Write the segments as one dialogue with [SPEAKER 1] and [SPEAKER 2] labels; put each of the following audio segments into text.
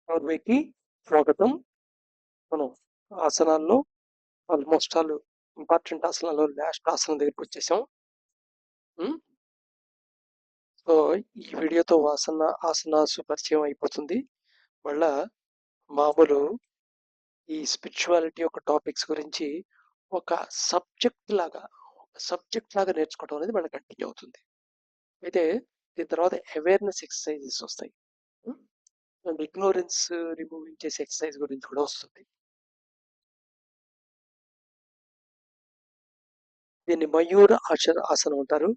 [SPEAKER 1] కి స్వాగతం. మనం ఆసనాల్లో ఆల్మోస్ట్ ఆల్ ఇంపార్టెంట్ ఆసనాల్లో లాస్ట్ ఆసనం దగ్గరికి వచ్చేసాం. సో ఈ వీడియోతో ఆసనాసు పరిచయం అయిపోతుంది. మళ్ళా మామూలు ఈ స్పిరిచువాలిటీ యొక్క టాపిక్స్ గురించి ఒక సబ్జెక్ట్ లాగా నేర్చుకోవడం అనేది మనకు కంటిన్యూ అవుతుంది. అయితే దీని తర్వాత అవేర్నెస్ ఎక్సర్సైజెస్ వస్తాయి అండ్ ఇగ్నోరెన్స్ రిమూవింగ్ చేసే ఎక్సర్సైజ్ గురించి కూడా వస్తుంది. దీన్ని మయూర ఆసనం అంటారు.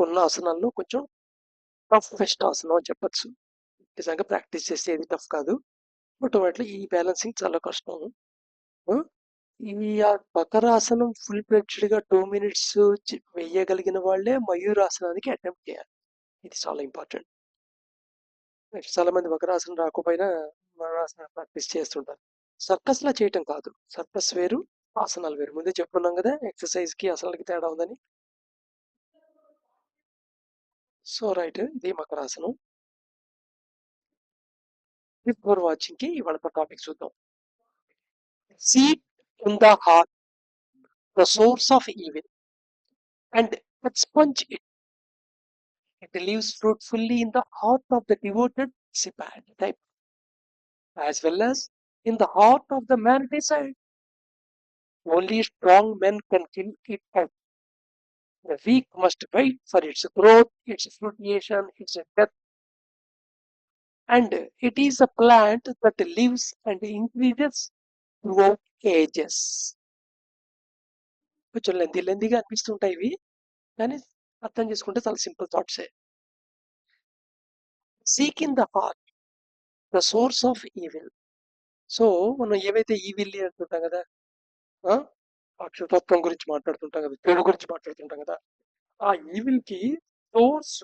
[SPEAKER 1] ఉన్న ఆసనాల్లో కొంచెం టఫెస్ట్ ఆసనం అని చెప్పచ్చు. నిజంగా ప్రాక్టీస్ చేస్తే ఏది టఫ్ కాదు, బట్ వాటిలో ఈ బ్యాలెన్సింగ్ చాలా కష్టం. ఈ బకరాసనం ఫుల్ ఫ్లెడ్జ్డ్ గా 2 minutes వేయగలిగిన వాళ్ళే మయూరాసనానికి అటెంప్ట్ చేయాలి. ఇది చాలా ఇంపార్టెంట్. చాలా మంది బకరాసనం రాకపోయినా మయూరాసనం ప్రాక్టీస్ చేస్తుంటారు. సర్కస్ లా చేయటం కాదు, సర్కస్ వేరు, ఆసనాలు వేరు. ముందే చెప్పుకున్నాం కదా ఎక్సర్సైజ్ కి అసలుకి తేడా ఉందని. సో రైట్, ఇది మకరాసనం. బిఫోర్ వాచింగ్ కి ఇవాళ టాపిక్ చూద్దాం. Seat in the heart, the source of evil, and expunge it. It lives fruitfully in the heart of the devoted type, as well as in the heart of the man desired. Only strong men can kill it out. The weak must wait for its growth, its fruition, its death. And it is a plant that lives and increases throughout ages. కొంచెం లెందీగా అనిపిస్తుంటాయి ఇవి, కానీ అర్థం చేసుకుంటే చాలా simple థాట్సే. Seek in the heart the source of evil. So మనం ఏవైతే evil అంటుంటాం కదా, అక్షతత్వం గురించి మాట్లాడుతుంటాం కదా, చెడు గురించి మాట్లాడుతుంటాం కదా, ఆ ఈవిల్ కి సోర్స్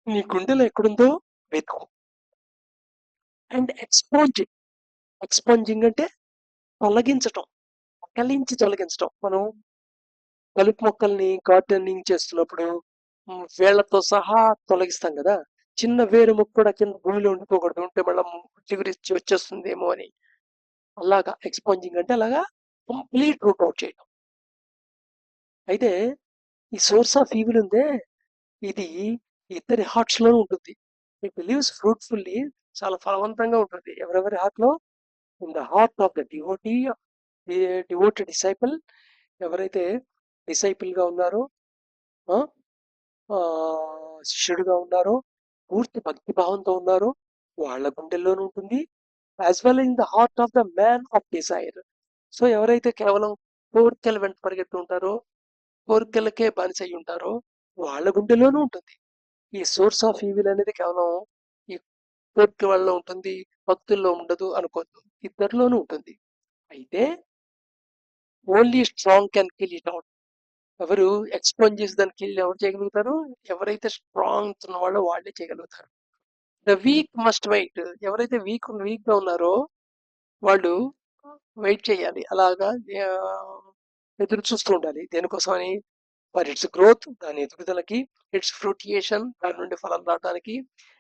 [SPEAKER 1] నీ గుండెలో ఎక్కడుందో వెతుకు. అండ్ ఎక్స్పోంజింగ్ అంటే తొలగించటం, తొలగించటం. మనం కలుపు మొక్కల్ని గార్డెనింగ్ చేస్తున్నప్పుడు వేళ్లతో సహా తొలగిస్తాం కదా. చిన్న వేరు మొక్క కూడా కింద భూమిలో ఉండిపోకూడదు, ఉంటే మళ్ళీ చిగురించి వచ్చేస్తుందేమో అని. అలాగా ఎక్స్పోంజింగ్ అంటే అలాగా కంప్లీట్ రూట్ అవుట్ చేయడం. అయితే ఈ సోర్స్ ఆఫ్ ఈవిల్ ఉందే, ఇది ఇద్దరి హార్ట్స్ లోనూ ఉంటుంది. ఇట్ లివ్స్ ఫ్రూట్ఫుల్లీ, చాలా ఫలవంతంగా ఉంటుంది. ఎవరెవరి హార్ట్ లో? In the heart of the devoted disciple. ఎవరైతే డిసైపుల్ గా ఉన్నారో, శిష్యుడుగా ఉన్నారో, పూర్తి భక్తి భావంతో ఉన్నారో వాళ్ళ గుండెల్లోనూ ఉంటుంది. As well in the heart of the man of desire. So ఎవరైతే కేవలం కోరికల వెంట పరిగెత్తు ఉంటారో, కోరికలకే బానిస అయి ఉంటారో వాళ్ళ గుండెలోనూ ఉంటుంది. ఈ సోర్స్ ఆఫ్ ఈవిల్ అనేది కేవలం ఈ కోరిక వాళ్ళలో ఉంటుంది, భక్తుల్లో ఉండదు అనుకోద్దు, ఇద్దరిలోనూ ఉంటుంది. అయితే only strong can kill it out. ఎవరు ఎక్స్ప్లోన్ చేసి దాన్ని కిల్ ఎవరు చేయగలుగుతారు? ఎవరైతే స్ట్రాంగ్ ఉన్న వాళ్ళు వాళ్ళే చేయగలుగుతారు. The weak must wait. ఎవరైతే వీక్ గా ఉన్నారో వాళ్ళు వెయిట్ చేయాలి, అలాగా ఎదురు చూస్తూ ఉండాలి. దేనికోసమని? ఫర్ ఇట్స్ గ్రోత్, దాని ఎదుగుదలకి, ఇట్స్ ఫ్రూటియేషన్, దాని నుండి ఫలం రావడానికి,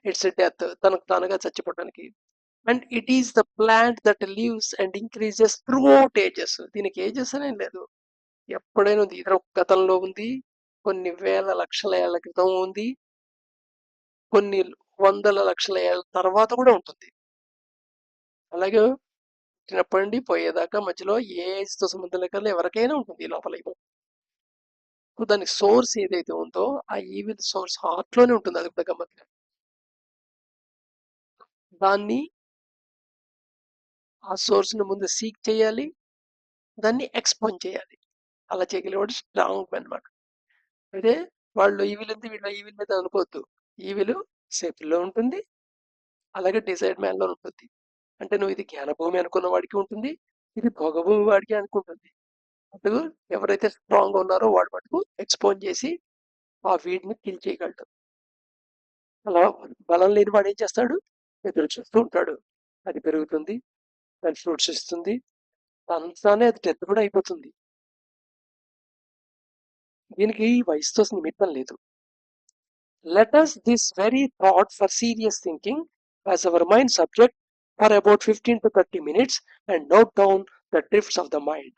[SPEAKER 1] ఇట్స్ డెత్, తనకు తానుగా చచ్చిపోవడానికి. And it is the plant that lives and increases throughout ages. దీనికి ఏజెస్ అనేం లేదు, ఎప్పుడైనా ఉంది. ఇది గతంలో ఉంది, కొన్ని వేల లక్షల ఏళ్ల క్రితం ఉంది, కొన్ని వందల లక్షల ఏళ్ల తర్వాత కూడా ఉంటుంది. అలాగే చిన్నప్పటి నుండి పోయేదాకా మధ్యలో ఏ ఏజ్ తో సంబంధం లేకుండా ఎవరికైనా ఉంటుంది లోపల. దానికి సోర్స్ ఏదైతే ఉందో ఆ ఈవిల్ సోర్స్ హార్ట్ లోనే ఉంటుంది. అది కూడా గమ్మత్తుగా. దాన్ని, ఆ సోర్స్ ని ముందు సీక్ చేయాలి, దాన్ని ఎక్స్పోజ్ చేయాలి. అలా చేయగలిగేవాడు స్ట్రాంగ్ అనమాట. అయితే వాళ్ళు ఈవిల్ ఉంది, వీళ్ళ ఈవిల్ మీద అనుకోవద్దు. ఈవిల్ సేఫ్లో ఉంటుంది, అలాగే డిసైడ్ మ్యాన్ లో ఉంటుంది. అంటే నువ్వు ఇది జ్ఞానభూమి అనుకున్న వాడికి ఉంటుంది, ఇది భోగభూమి వాడికి అనుకుంటుంది. అటు ఎవరైతే స్ట్రాంగ్ ఉన్నారో వాడు మటుకు ఎక్స్పోజ్ చేసి ఆ వీడిని కిల్ చేయగలడు. అలా బలం లేని వాడు ఏం చేస్తాడు? ఎదురు చూస్తూ ఉంటాడు. అది పెరుగుతుంది, దాని ఫ్రూట్స్ ఇస్తుంది, అంతానే అది డెత్ కూడా అయిపోతుంది. దీనికి వయసుతో నిమిత్తం లేదు. Let us this very thought for serious thinking as our mind subject for about 15 to 30 minutes and note down the drifts of the mind.